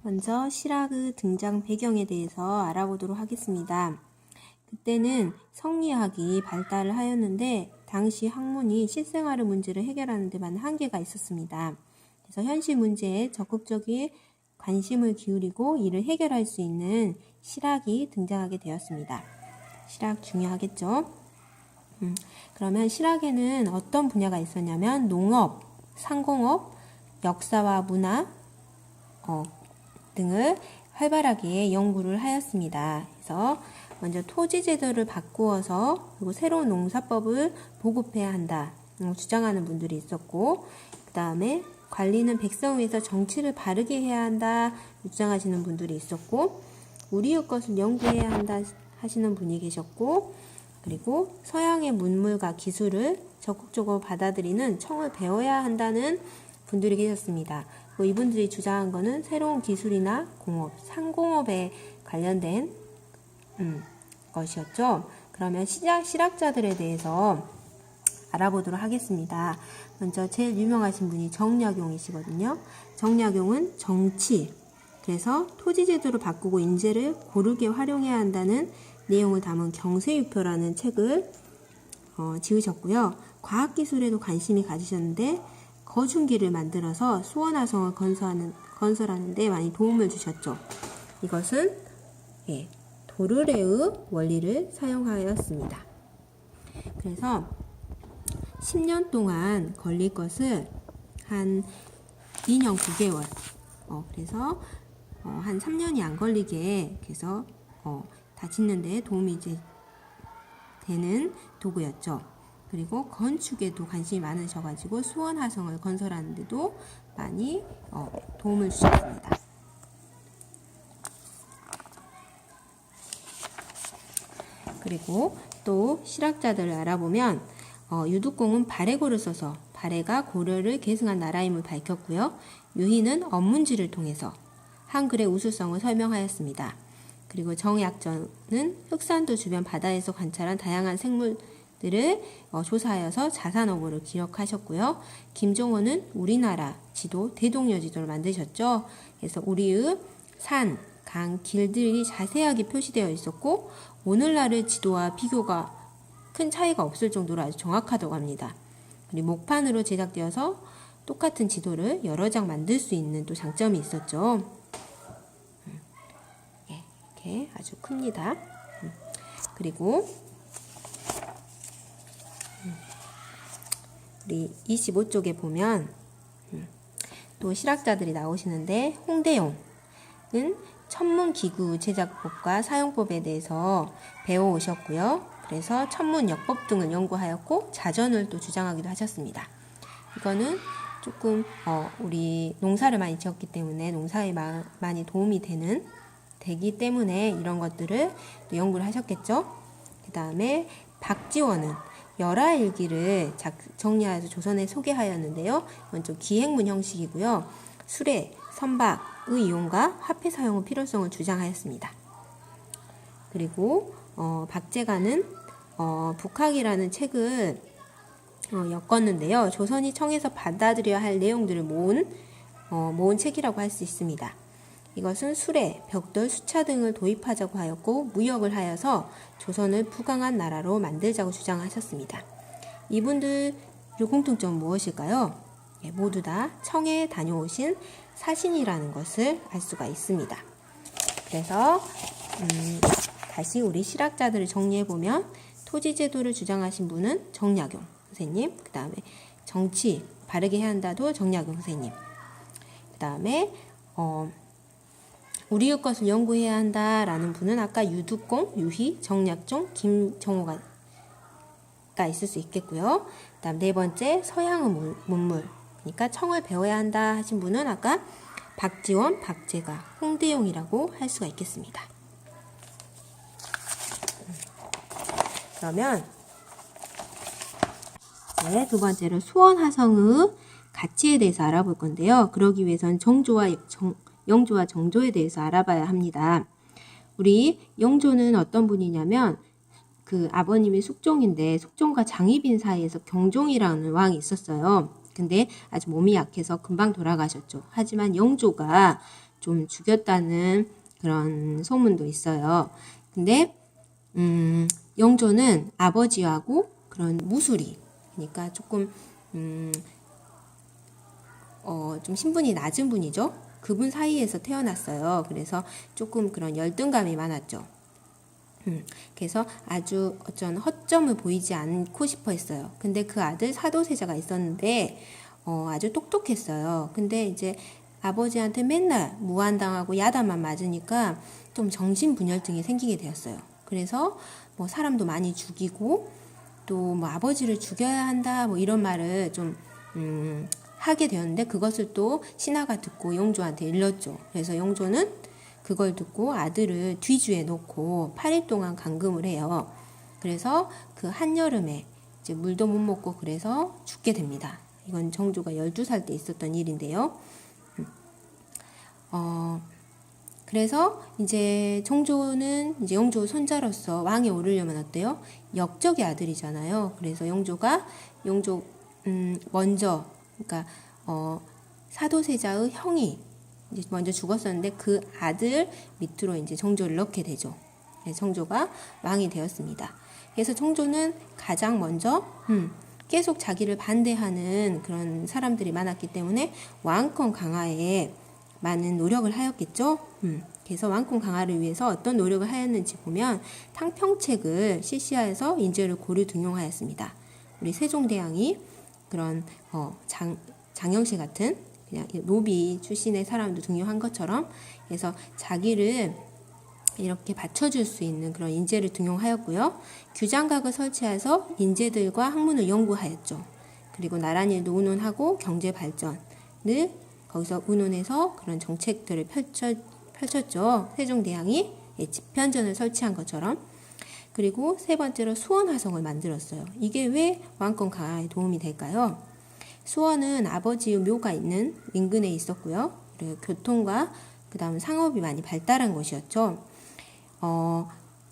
먼저 시라그 등장 배경에 대해서 알아보도록 하겠습니다. 그때는 성리학이 발달을 하였는데 당시 학문이 실생활의 문제를 해결하는 데만 한계가 있었습니다. 그래서 현실 문제에 적극적인 관심을 기울이고 이를 해결할 수 있는 실학이 등장하게 되었습니다. 실학 중요하겠죠? 그러면 실학에는 어떤 분야가 있었냐면 농업, 상공업, 역사와 문화 등을 활발하게 연구를 하였습니다. 그래서 먼저 토지 제도를 바꾸어서 그리고 새로운 농사법을 보급해야 한다 주장하는 분들이 있었고, 그 다음에 관리는 백성 위해서 정치를 바르게 해야 한다 주장하시는 분들이 있었고, 우리의 것을 연구해야 한다 하시는 분이 계셨고, 그리고 서양의 문물과 기술을 적극적으로 받아들이는 청을 배워야 한다는 분들이 계셨습니다. 이분들이 주장한 것은 새로운 기술이나 공업, 상공업에 관련된 것이었죠. 그러면 실학자들에 대해서 알아보도록 하겠습니다. 먼저 제일 유명하신 분이 정약용이시거든요. 정약용은 정치, 그래서 토지 제도를 바꾸고 인재를 고르게 활용해야 한다는 내용을 담은 경세유표라는 책을 지으셨고요. 과학기술에도 관심이 가지셨는데 거중기를 만들어서 수원화성을 건설하는 데 많이 도움을 주셨죠. 이것은 도르래의 원리를 사용하였습니다. 그래서 10년 동안 걸릴 것을 한 2년 9개월 그래서 한 3년이 안 걸리게 그래서 다 짓는 데 도움이 이제 되는 도구였죠. 그리고 건축에도 관심이 많으셔가지고 수원화성을 건설하는 데도 많이 도움을 주셨습니다. 그리고 또 실학자들을 알아보면 유득공은 발해고를 써서 발해가 고려를 계승한 나라임을 밝혔고요. 유희는 언문지를 통해서 한글의 우수성을 설명하였습니다. 그리고 정약전은 흑산도 주변 바다에서 관찰한 다양한 생물들을 조사하여서 자산어고를 기록하셨고요. 김종원은 우리나라 지도, 대동여 지도를 만드셨죠. 그래서 우리의 산, 강, 길들이 자세하게 표시되어 있었고 오늘날의 지도와 비교가 큰 차이가 없을 정도로 아주 정확하다고 합니다. 그리고 목판으로 제작되어서 똑같은 지도를 여러 장 만들 수 있는 또 장점이 있었죠. 이렇게 아주 큽니다. 그리고 우리 25쪽에 보면 또 실학자들이 나오시는데 홍대용은 천문기구 제작법과 사용법에 대해서 배워오셨고요. 그래서 천문역법 등을 연구하였고 자전을 또 주장하기도 하셨습니다. 이거는 조금 우리 농사를 많이 지었기 때문에 농사에 많이 도움이 되기 때문에 이런 것들을 또 연구를 하셨겠죠. 그 다음에 박지원은 열하일기를 정리하여서 조선에 소개하였는데요. 이건 좀 기행문 형식이고요. 수레, 선박의 이용과 화폐 사용의 필요성을 주장하였습니다. 그리고 박제가는 북학이라는 책을 엮었는데요. 조선이 청에서 받아들여야 할 내용들을 모은 책이라고 할 수 있습니다. 이것은 수레, 벽돌, 수차 등을 도입하자고 하였고 무역을 하여서 조선을 부강한 나라로 만들자고 주장하셨습니다. 이분들의 공통점은 무엇일까요? 모두 다 청에 다녀오신 사신이라는 것을 알 수가 있습니다. 그래서 다시 우리 실학자들을 정리해보면 토지제도를 주장하신 분은 정약용 선생님, 그 다음에 정치 바르게 해야 한다도 정약용 선생님, 그 다음에 우리의 것을 연구해야 한다라는 분은 아까 유득공, 유희, 정약종, 김정호가 있을 수 있겠고요. 그 다음 네 번째 서양의 문물, 그러니까 청을 배워야 한다 하신 분은 아까 박지원, 박제가, 홍대용이라고 할 수가 있겠습니다. 그러면 두 번째로 수원화성의 가치에 대해서 알아볼 건데요. 그러기 위해서는 영조와 정조에 대해서 알아봐야 합니다. 우리 영조는 어떤 분이냐면 그 아버님이 숙종인데 숙종과 장희빈 사이에서 경종이라는 왕이 있었어요. 근데 아주 몸이 약해서 금방 돌아가셨죠. 하지만 영조가 좀 죽였다는 그런 소문도 있어요. 근데 영조는 아버지하고 그런 무술이, 그러니까 조금 좀 신분이 낮은 분이죠. 그분 사이에서 태어났어요. 그래서 조금 그런 열등감이 많았죠. 그래서 아주 어쩐 허점을 보이지 않고 싶어 했어요. 근데 그 아들 사도세자가 있었는데 아주 똑똑했어요. 근데 이제 아버지한테 맨날 무안당하고 야단만 맞으니까 좀 정신분열증이 생기게 되었어요. 그래서 뭐 사람도 많이 죽이고 또 뭐 아버지를 죽여야 한다 뭐 이런 말을 좀 하게 되었는데, 그것을 또 신하가 듣고 영조한테 일렀죠. 그래서 영조는 그걸 듣고 아들을 뒤주에 놓고 8일 동안 감금을 해요. 그래서 그 한여름에 이제 물도 못 먹고 그래서 죽게 됩니다. 이건 정조가 12살 때 있었던 일인데요. 그래서 이제 정조는 이제 영조 손자로서 왕에 오르려면 어때요? 역적의 아들이잖아요. 그래서 영조가 먼저, 그러니까 사도세자의 형이 이제 먼저 죽었었는데 그 아들 밑으로 이제 정조를 넣게 되죠. 정조가 왕이 되었습니다. 그래서 정조는 가장 먼저 계속 자기를 반대하는 그런 사람들이 많았기 때문에 왕권 강화에 많은 노력을 하였겠죠. 그래서 왕권 강화를 위해서 어떤 노력을 하였는지 보면 탕평책을 실시하여서 인재를 고루 등용하였습니다. 우리 세종대왕이 그런 장영실 같은 그냥 노비 출신의 사람도 등용한 것처럼, 그래서 자기를 이렇게 받쳐줄 수 있는 그런 인재를 등용하였고요. 규장각을 설치해서 인재들과 학문을 연구하였죠. 그리고 나라일도 의논하고 경제 발전을 거기서 의논해서 그런 정책들을 펼쳤죠. 세종대왕이 집현전을 설치한 것처럼. 그리고 세 번째로 수원화성을 만들었어요. 이게 왜 왕권 강화에 도움이 될까요? 수원은 아버지의 묘가 있는 인근에 있었고요. 그리고 교통과 그 다음 상업이 많이 발달한 곳이었죠.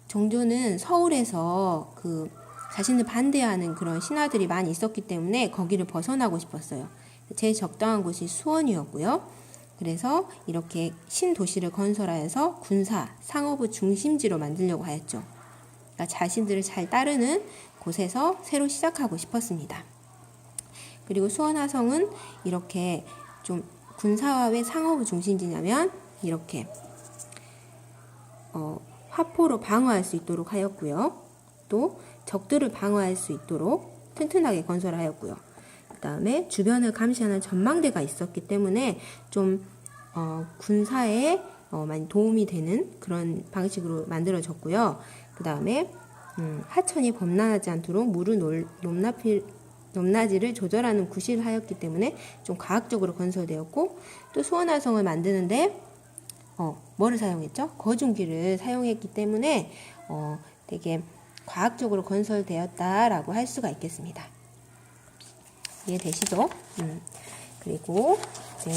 정조는 서울에서 그 자신을 반대하는 그런 신하들이 많이 있었기 때문에 거기를 벗어나고 싶었어요. 제일 적당한 곳이 수원이었고요. 그래서 이렇게 신도시를 건설하여서 군사, 상업의 중심지로 만들려고 하였죠. 그러니까 자신들을 잘 따르는 곳에서 새로 시작하고 싶었습니다. 그리고 수원화성은 이렇게 좀 군사와 왜 상업의 중심지냐면 이렇게 화포로 방어할 수 있도록 하였고요. 또 적들을 방어할 수 있도록 튼튼하게 건설하였고요. 그 다음에 주변을 감시하는 전망대가 있었기 때문에 좀 군사에 많이 도움이 되는 그런 방식으로 만들어졌고요. 그 다음에 하천이 범람하지 않도록 물을 높낮이를 조절하는 구실을 하였기 때문에 좀 과학적으로 건설되었고, 또 수원화성을 만드는데 뭐를 사용했죠? 거중기를 사용했기 때문에 되게 과학적으로 건설되었다라고 할 수가 있겠습니다. 이해되시죠? 그리고 이제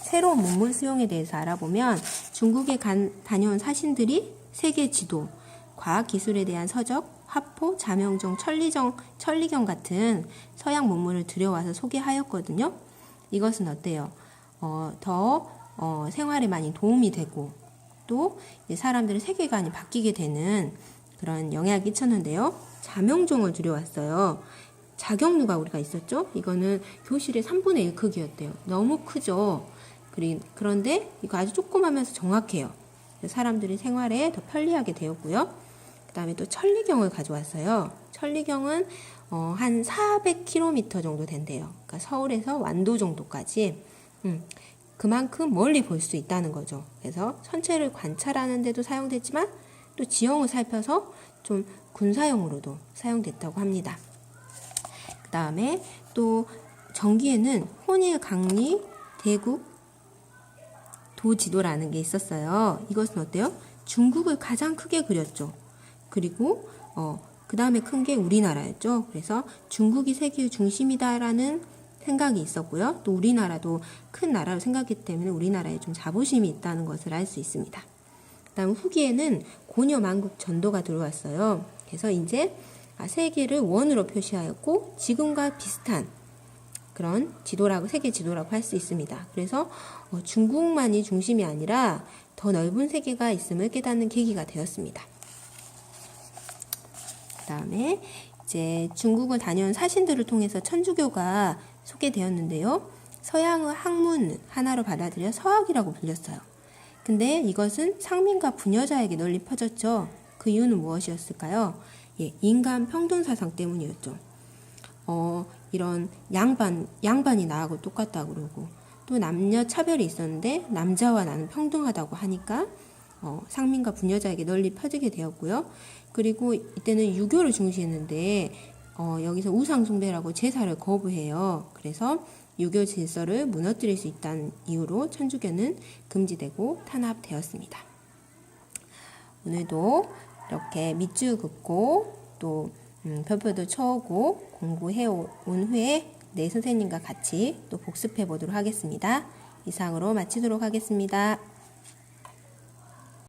새로운 문물 수용에 대해서 알아보면 중국에 다녀온 사신들이 세계 지도, 과학 기술에 대한 서적, 화포, 자명종, 천리경 같은 서양 문물을 들여와서 소개하였거든요. 이것은 어때요? 더 생활에 많이 도움이 되고 또 사람들의 세계관이 바뀌게 되는 그런 영향을 끼쳤는데요. 자명종을 들여왔어요. 자경루가 우리가 있었죠? 이거는 교실의 3분의 1 크기였대요. 너무 크죠? 그런데 이거 아주 조그마면서 정확해요. 사람들이 생활에 더 편리하게 되었고요. 그 다음에 또 천리경을 가져왔어요. 천리경은 한 400km 정도 된대요. 그러니까 서울에서 완도 정도까지 그만큼 멀리 볼 수 있다는 거죠. 그래서 천체를 관찰하는 데도 사용됐지만 또 지형을 살펴서 좀 군사용으로도 사용됐다고 합니다. 그 다음에 또 전기에는 혼일, 강리, 대국, 도지도라는 게 있었어요. 이것은 어때요? 중국을 가장 크게 그렸죠. 그리고 그 다음에 큰 게 우리나라였죠. 그래서 중국이 세계의 중심이다라는 생각이 있었고요. 또 우리나라도 큰 나라로 생각했기 때문에 우리나라에 좀 자부심이 있다는 것을 알 수 있습니다. 그 다음 후기에는 고려만국 전도가 들어왔어요. 그래서 이제 세계를 원으로 표시하였고 지금과 비슷한 그런 지도라고, 세계 지도라고 할 수 있습니다. 그래서 중국만이 중심이 아니라 더 넓은 세계가 있음을 깨닫는 계기가 되었습니다. 그 다음에 이제 중국을 다녀온 사신들을 통해서 천주교가 소개되었는데요. 서양의 학문 하나로 받아들여 서학이라고 불렸어요. 근데 이것은 상민과 부녀자에게 널리 퍼졌죠. 그 이유는 무엇이었을까요? 예, 인간 평등 사상 때문이었죠. 이런 양반이 나하고 똑같다고 그러고, 또 남녀 차별이 있었는데 남자와 나는 평등하다고 하니까 상민과 부녀자에게 널리 퍼지게 되었고요. 그리고 이때는 유교를 중시했는데 여기서 우상 숭배라고 제사를 거부해요. 그래서 유교 질서를 무너뜨릴 수 있다는 이유로 천주교는 금지되고 탄압되었습니다. 오늘도 이렇게 밑줄 긋고 또 별표도 쳐오고 공부해 온 후에 내 선생님과 같이 또 복습해 보도록 하겠습니다. 이상으로 마치도록 하겠습니다.